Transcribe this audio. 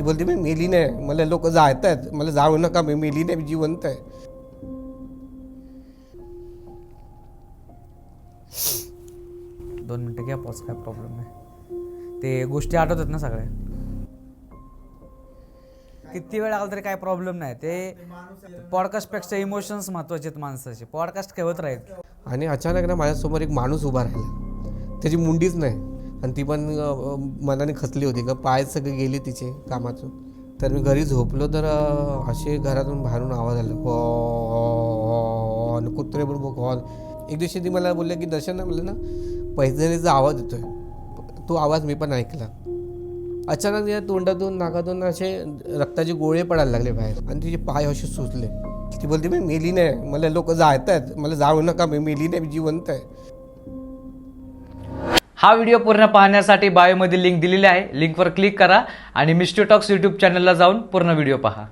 ती बोलते मी मेली नाही, मला लोक जाळत आहेत, मला जाळू नका, मी मेली नाही, मी जिवंत आहे. दोन मिनटं घ्या पॉज, काय प्रॉब्लेम नाही. ते गोष्टी आठवतात ना सगळ्या, किती वेळ लागला तरी काय प्रॉब्लेम नाही. ते पॉडकास्टपेक्षा इमोशन्स महत्वाचे आहेत माणसाचे. पॉडकास्ट ठेवत राहील. आणि अचानक ना माझ्यासमोर एक माणूस उभा राहिला, त्याची मुंडीच नाही आणि ती पण मनाने खचली होती का, पाय सगळे गेले तिचे कामाचं. तर मी घरी झोपलो तर असे घरातून बाहेरून आवाज आला, आणि कुत्रे बरोबर हॉल. एक दिवशी ती मला बोलले की दर्शन म्हणलं ना पैजणीचा आवाज येतोय, तो आवाज मी पण ऐकला. अचानक या तोंडातून नाकातून असे रक्ताचे गोळे पडायला लागले बाहेर आणि तिचे पाय असे सुचले. ती बोलते मी मेली नाही, मला लोक जाळत आहेत, मला जाळू नका, मी मेली नाही, मी जिवंत आहे. हा व्हिडिओ पूर्ण पाहण्यासाठी बायोमध्ये लिंक दिलेली आहे. लिंकवर क्लिक करा आणि मिस्टर टॉक्स यूट्यूब चॅनलला जाऊन पूर्ण व्हिडिओ पहा.